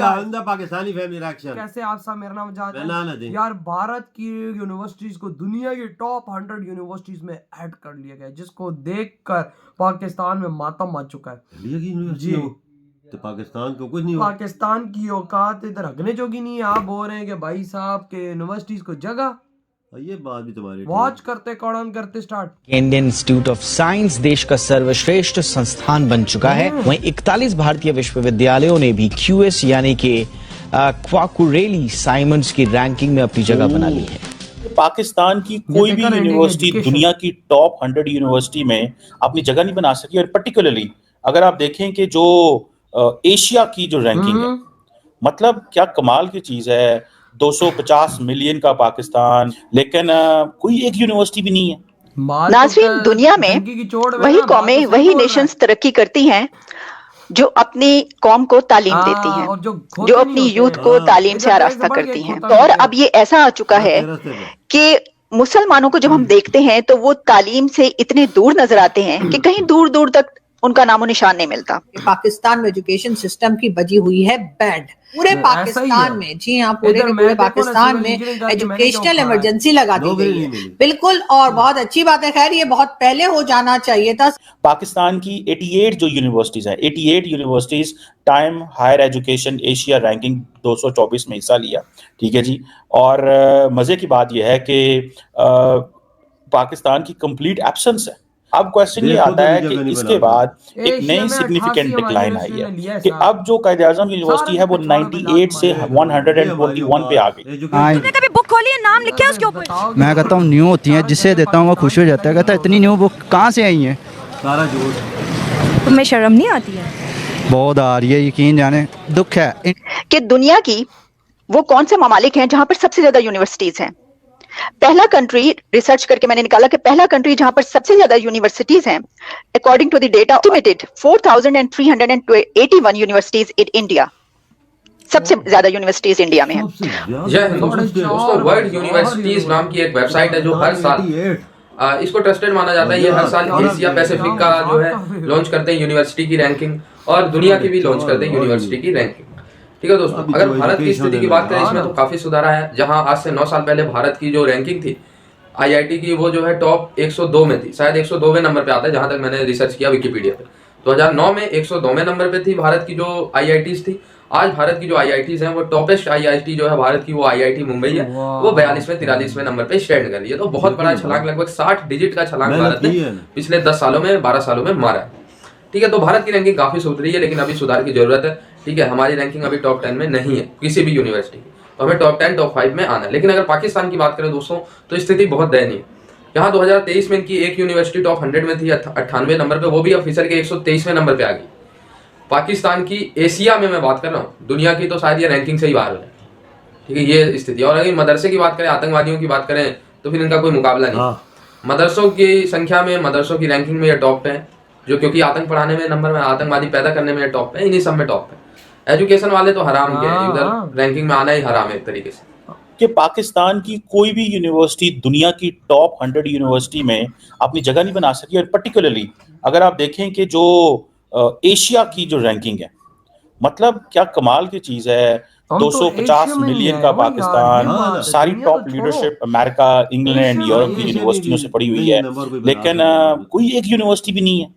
आएगा उनका Pakistani family reaction. कैसे आप सब मेरा नाम जानते बनाना हैं दे। यार, भारत की यूनिवर्सिटीज को दुनिया की टॉप 100 यूनिवर्सिटीज में ऐड कर लिया गया, जिसको देखकर पाकिस्तान में मातम मच चुका है। इंडिया की यूनिवर्सिटी जी। हो तो पाकिस्तान को कुछ नहीं हुआ। पाकिस्तान की औकात इधर हगने जोगी नहीं है। आप बोल रहे हैं कि भाई साहब के यूनिवर्सिटीज को जगह, ये बात भी तुम्हारी ठीक वॉच करते कौन करते start. Indian institute of science देश का सर्वश्रेष्ठ संस्थान बन चुका है। वहीं 41 भारतीय विश्वविद्यालयों ने भी क्यूएस यानी कि क्वाकुरेली साइमंड्स की रैंकिंग में अपनी जगह बना ली है। पाकिस्तान की कोई भी यूनिवर्सिटी दुनिया की टॉप 100 यूनिवर्सिटी में अपनी जगह नहीं बना सकी। और पर्टिकुलरली अगर आप देखें कि जो एशिया की जो रैंकिंग है, मतलब क्या कमाल की चीज है। 250 मिलियन का पाकिस्तान, लेकिन कोई एक यूनिवर्सिटी भी नहीं है। नाज़रीन, दुनिया में वही कौमें, वही नेशंस तरक्की करती हैं जो अपनी कौम को तालीम देती हैं, जो अपनी यूथ को तालीम से आरास्ता करती हैं। और अब ये ऐसा आ चुका है कि मुसलमानों को जब हम देखते हैं तो वो तालीम से इतने दूर नजर आते हैं कि कहीं दूर दूर तक उनका नामो निशान नहीं मिलता। पाकिस्तान में एजुकेशन सिस्टम की बजी हुई है बैंड पूरे पाकिस्तान में। जी हाँ, पूरे पाकिस्तान में एजुकेशनल इमरजेंसी लगा दी गई है। बिल्कुल, और बहुत अच्छी बात है। खैर, ये बहुत पहले हो जाना चाहिए था। पाकिस्तान की 88 जो यूनिवर्सिटीज हैं, 88 universities Times Higher Education Asia ranking 224 में हिस्सा लिया। ठीक है जी। और मजे की बात यह है कि पाकिस्तान की कंप्लीट एब्सेंस है। अब क्वेश्चन ये आता है कि इसके बाद एक नई सिग्निफिकेंट डिक्लाइन आई है कि अब जो कायदे आजम यूनिवर्सिटी है वो 98 से 121 पे आ गई। तुमने कभी बुक खोली है, नाम लिखा है उसके ऊपर? मैं कहता हूँ न्यू होती है, जिससे देता हूँ वो खुश हो जाता है, कहता है इतनी न्यू बुक कहाँ से आई है। सारा झूठ। तुम्हें शर्म नहीं आती है? बहुत आ रही है, यकीन जाने। दुख है कि दुनिया की वो कौन से ममालिक हैं जहां पर सबसे ज्यादा यूनिवर्सिटीज हैं। पहला कंट्री रिसर्च करके मैंने निकाला कि पहला कंट्री जहां पर सबसे ज्यादा यूनिवर्सिटीज हैं, according to the data estimated 4381 universities in India. सबसे ज्यादा यूनिवर्सिटीज इंडिया में हैं। दोस्तों, वर्ल्ड यूनिवर्सिटीज नाम की एक वेबसाइट है जो हर साल इसको ट्रस्टेड माना जाता है। ये हर साल एशिया पैसिफिक का जो है लॉन्च करते हैं यूनिवर्सिटी की रैंकिंग, और दुनिया की भी लॉन्च करते हैं यूनिवर्सिटी की रैंकिंग। ठीक है दोस्तों, अगर भारत की स्थिति की बात करें, इसमें तो काफी सुधार आया है। जहां आज से 9 साल पहले भारत की जो रैंकिंग थी आईआईटी की, वो जो है टॉप 102 में थी, शायद 102वें नंबर पे आता है जहां तक मैंने रिसर्च किया विकिपीडिया पे। 2009 में 102वें नंबर पे थी भारत की जो आईआईटीज थी। आज भारत की जो आईआईटीज हैं वो टॉपेस्ट आईआईटी जो है भारत की वो आईआईटी मुंबई है, वो 42वें 43वें नंबर पे स्टैंड कर रही है। तो बहुत बड़ा छलांग, लगभग 60 डिजिट का छलांग भारत ने पिछले 10 सालों में 12 सालों में मारा है। ठीक है, तो भारत की रैंकिंग काफी सुधरी है, लेकिन अभी सुधार की जरूरत है। ठीक है, हमारी रैंकिंग अभी टॉप 10 में नहीं है किसी भी यूनिवर्सिटी की, तो हमें टॉप 10 टॉप 5 में आना है। लेकिन अगर पाकिस्तान की बात करें दोस्तों, तो स्थिति बहुत दयनीय है। यहाँ 2023 में इनकी एक यूनिवर्सिटी टॉप 100 में थी 98वें नंबर पे, वो भी ऑफिसर के 123वें नंबर पे आ गई। पाकिस्तान की एशिया में मैं बात कर रहा हूँ, दुनिया की तो शायद ये रैंकिंग से ही बाहर है। ठीक है, ये स्थिति। और अगर मदरसे की बात करें, आतंकवादियों की बात करें, तो फिर इनका कोई मुकाबला नहीं। मदरसों की संख्या में, मदरसों की रैंकिंग में ये टॉप पे है, जो क्योंकि आतंक पढ़ाने में नंबर में, आतंकवादी पैदा करने में टॉप पे, इन्हीं सब में टॉप पे। एजुकेशन वाले तो हराम के, इधर रैंकिंग में आना ही हराम है एक तरीके से। कि पाकिस्तान की कोई भी यूनिवर्सिटी दुनिया की टॉप 100 यूनिवर्सिटी में अपनी जगह नहीं बना सकी। और पर्टिकुलरली अगर आप देखें कि जो एशिया की जो रैंकिंग है, मतलब क्या कमाल की चीज है। 250 मिलियन का पाकिस्तान, सारी top leadership America, England, Europe की यूनिवर्सिटियों से पड़ी हुई है, लेकिन कोई एक यूनिवर्सिटी भी नहीं है।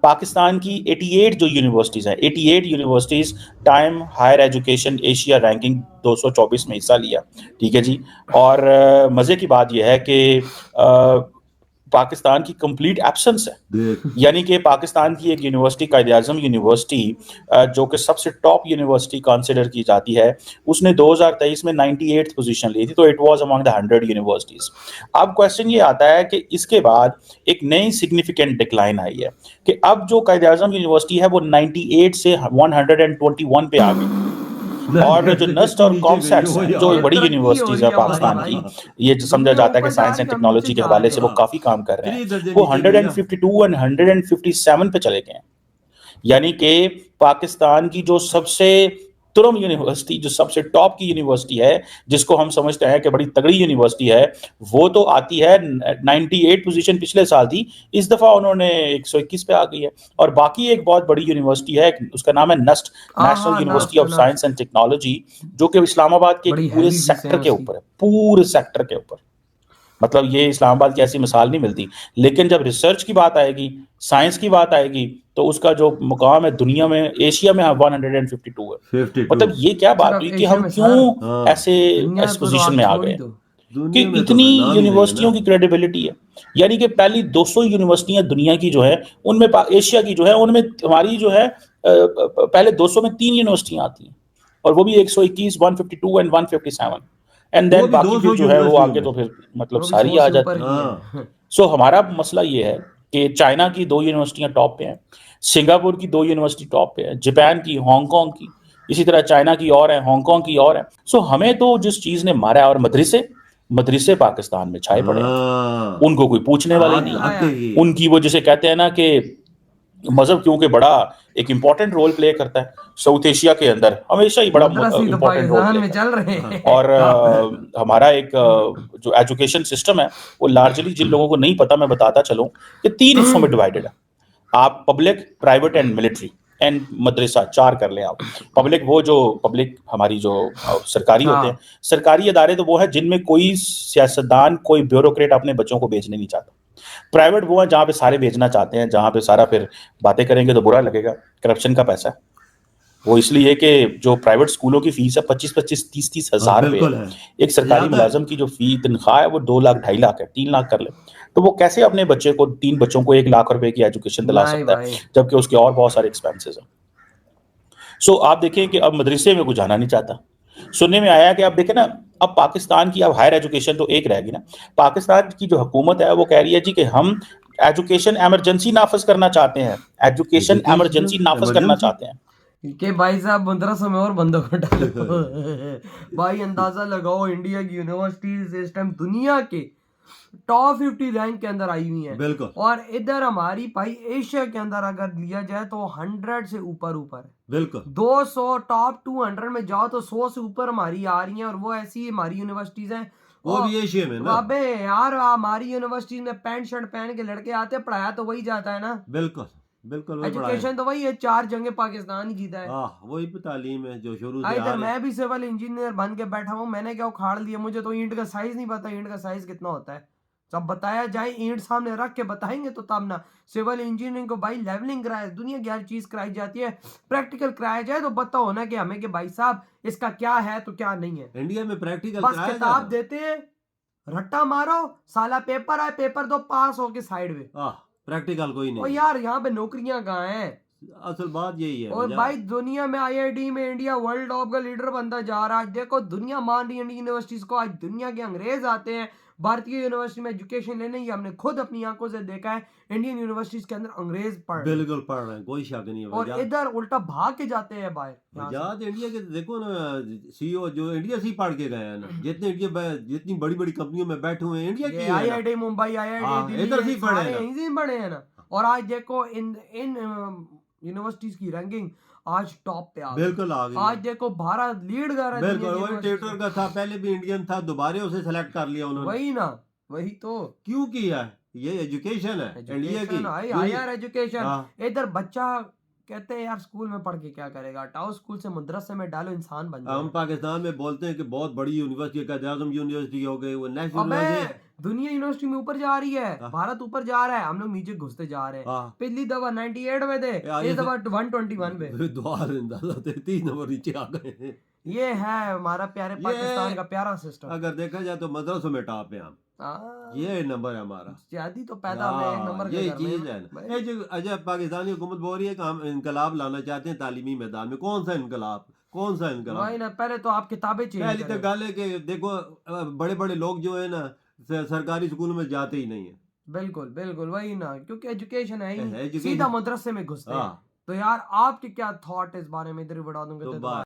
पाकिस्तान की 88 जो यूनिवर्सिटीज हैं, 88 universities Times Higher Education Asia ranking 224 में हिस्सा लिया। ठीक है जी। और मजे की बात यह है कि पाकिस्तान की कंप्लीट एब्सेंस है। यानी कि पाकिस्तान की एक यूनिवर्सिटी, कायदे आजम यूनिवर्सिटी, जो कि सबसे टॉप यूनिवर्सिटी कंसिडर की जाती है, उसने 2023 में 98th पोजीशन ली थी, तो it was among the 100 universities. अब क्वेश्चन ये आता है कि इसके बाद एक नई सिग्निफिकेंट डिक्लाइन आई है कि अब जो कायदे आजम यूनिवर्सिटी है वो 98 से 121 पे आ गई। और जो नस्ट और कॉमसेट्स जो बड़ी यूनिवर्सिटीज है पाकिस्तान की, ये जो समझा जाता है कि साइंस एंड टेक्नोलॉजी के हवाले से वो काफी काम कर रहे हैं, वो 152 और 157 पे चले गए हैं। यानी कि पाकिस्तान की जो सबसे तुरम यूनिवर्सिटी जो सबसे टॉप की यूनिवर्सिटी है, जिसको हम समझते हैं कि बड़ी तगड़ी यूनिवर्सिटी है, वो तो आती है 98 पोजीशन पिछले साल थी, इस दफा उन्होंने 121 पे आ गई है। और बाकी एक बहुत बड़ी यूनिवर्सिटी है, उसका नाम है NUST, National University of Science and Technology, जो कि इस्लामाबाद के पूरे सेक्टर के ऊपर है, पूरे सेक्टर के ऊपर। मतलब ये इस्लामाबाद की ऐसी मिसाल नहीं मिलती। लेकिन जब रिसर्च की बात आएगी, साइंस की बात आएगी, तो उसका जो मुकाम है दुनिया में, एशिया में 152 है। मतलब ये क्या बात हुई कि हम क्यों ऐसे इस पोजीशन में आ गए कि इतनी यूनिवर्सिटियों की क्रेडिबिलिटी है। यानी कि पहली 200 यूनिवर्सिटियां दुनिया की जो है उनमें, एशिया की जो है उनमें, हमारी जो है पहले 200 में 3 यूनिवर्सिटियां आती हैं, और वो भी 121, 152 एंड 157, एंड देन बाकी फिर जो है वो आगे तो फिर मतलब सारी आ जाती है। सो हमारा मसला ये है कि चाइना की 2 यूनिवर्सिटियां टॉप पे हैं, सिंगापुर की 2 यूनिवर्सिटी टॉप पे है, जापान की, हांगकांग की, इसी तरह चाइना की और है, हांगकांग की और है। सो हमें तो जिस चीज ने मारा है, और मदरसे पाकिस्तान में छाए पड़े हैं, उनको कोई पूछने वाला ही नहीं। उनकी वो जिसे कहते हैं ना कि मजहब क्योंकि बड़ा एक इम्पोर्टेंट रोल प्ले करता है साउथ एशिया के अंदर, हमेशा ही बड़ा इम्पोर्टेंट रोल चल रहे हैं। और हमारा एक जो एजुकेशन सिस्टम है वो लार्जली, जिन लोगों को नहीं पता मैं बताता चलूं, कि 3 हिस्सों में डिवाइडेड है। आप public, private and military and मदरसा 4 कर लें आप। पब्लिक वो जो पब्लिक हमारी जो सरकारी होते हैं, सरकारी इदारे तो वो है जिनमें कोई सियासतदान, कोई ब्यूरोक्रेट अपने बच्चों को भेजने नहीं चाहता। प्राइवेट वो है जहाँ पे सारे भेजना चाहते हैं, जहाँ पे सारा फिर बातें करेंगे तो बुरा लगेगा, करप्शन का पैसा है वो। इसलिए कि जो प्राइवेट स्कूलों की फीस है 25-25, 30-30 हज़ार रुपए, एक सरकारी मुलाजिम की जो फी तनख्वाह है वो 2 लाख, 2.5 लाख है, 3 लाख कर ले, तो वो कैसे अपने बच्चे को, 3 बच्चों को 1 लाख रुपए की एजुकेशन दिला सकता है, जबकि उसके और बहुत सारे एक्सपेंसेस हैं। सो आप देखें कि अब मदरसे में कुछ जाना नहीं चाहता। सुनने में आया कि आप देखें ना, अब पाकिस्तान की अब हायर एजुकेशन तो एक रहेगी ना, पाकिस्तान की जो हुकूमत है वो कह रही है जी कि हम एजुकेशन एमरजेंसी नाफज करना चाहते हैं, एजुकेशन एमरजेंसी नाफज करना चाहते हैं कि भाई साहब मदरसों में और बंदों को डालो। भाई अंदाजा लगाओ, इंडिया की यूनिवर्सिटीज इस टाइम दुनिया के टॉप 50 रैंक के अंदर आई हुई है। बिल्कुल। और इधर हमारी भाई एशिया के अंदर अगर लिया जाए तो 100 से ऊपर है। बिल्कुल। 200 टॉप 200 में जाओ तो 100 से ऊपर हमारी आ रही हैं, और वो ऐसी हमारी यूनिवर्सिटीज हैं, वो भी एशिया में ना। अबे यार हमारी यूनिवर्सिटीज में पैंट शर्ट पहन के लड़के आते हैं, पढ़ाया तो वही जाता है ना। बिल्कुल बिल्कुल। एजुकेशन तो वही है, 4 जंगे पाकिस्तान ही जीता है। वही तालीम है जो शुरू से। इधर मैं भी सिविल इंजीनियर बन के बैठा हूँ, मैंने क्या उखाड़ लिया, मुझे तो ईंट का साइज नहीं पता, ईंट का साइज कितना होता है। जब बताया जाए, ईंट सामने रख के बताएंगे तो तब ना। सिविल इंजीनियरिंग को भाई लेवलिंग कराया, दुनिया की हर चीज कराई जाती है, प्रैक्टिकल कराया जाए तो बताओ ना कि हमें कि भाई साहब इसका क्या है तो क्या नहीं है। इंडिया में प्रैक्टिकल बस किताब देते हैं, रट्टा मारो, साला पेपर आए, पेपर दो, पास हो के साइड में, प्रैक्टिकल कोई नहीं। और यार यहाँ पे नौकरियां कहाँ हैं? असल बात यही है। और भाई दुनिया में IIT में इंडिया वर्ल्ड टॉप का लीडर बनता जा रहा है। देखो दुनिया मान रही है इंडियन यूनिवर्सिटीज को। आज दुनिया के अंग्रेज आते हैं भारतीय यूनिवर्सिटी में एजुकेशन लेने, ये हमने खुद अपनी आंखों से देखा है। इंडियन यूनिवर्सिटीज के अंदर अंग्रेज पढ़ रहे हैं, बिल्कुल पढ़ रहे हैं, कोई शक नहीं है। और इधर उल्टा भाग के जाते हैं बाहर। आजाद इंडिया के देखो ना, CEO जो इंडिया से ही पढ़ के गए हैं ना, जितनी बड़ी बड़ी कंपनियों में बैठे हुए हैं इंडिया की, IIT मुंबई, IIT दिल्ली, इधर से पढ़े हैं, यहीं से पढ़े हैं ना। और आज देखो इन यूनिवर्सिटीज की रैंकिंग आज टॉप पे आ गई। बिल्कुल आ गई। आज देखो भारत लीड कर रहा है। बिल्कुल, वही टेटर का था, पहले भी इंडियन था, दोबारा उसे सेलेक्ट कर लिया उन्होंने। वही ना, वही तो क्यों किया है? ये एजुकेशन है इंडिया की, हायर एजुकेशन। इधर बच्चा कहते हैं यार स्कूल में पढ़ के क्या करेगा, हटाओ स्कूल से, मदरसे में डालो, इंसान बन जाए। हम पाकिस्तान में बोलते हैं कि बहुत बड़ी यूनिवर्सिटी, कायद-ए-आज़म यूनिवर्सिटी हो गई, वो नेशनल दुनिया यूनिवर्सिटी में ऊपर जा रही है, भारत ऊपर जा रहा है, हम लोग नीचे घुसते जा रहे हैं। पिछली दफा 98 में थे, इस दफा 121 में। 3 नंबर नीचे आ गए। ये है हमारा प्यारे पाकिस्तान का प्यारा सिस्टम। अगर देखा जाए तो मदरसों में टॉप है हम, ये नंबर है हमारा। शादी तो पैदा में एक नंबर ये चीज है ना। ये जो अजब पाकिस्तानी हुकूमत बोल रही है कि हम इनकलाब लाना चाहते हैं तालीमी मैदान में, कौन सा इनकलाब, कौन सा इनकलाब? वही ना, पहले तो आप किताबें चेंज पहली तो गल है कि देखो बड़े बड़े लोग जो है ना सरकारी स्कूल में जाते ही नहीं है। बिल्कुल बिल्कुल, वही ना, क्योंकि एजुकेशन है ही सीधा मदरसे में घुसते हैं। तो यार आपके क्या थॉट इस बारे में, इधर बढ़ा दूंगा।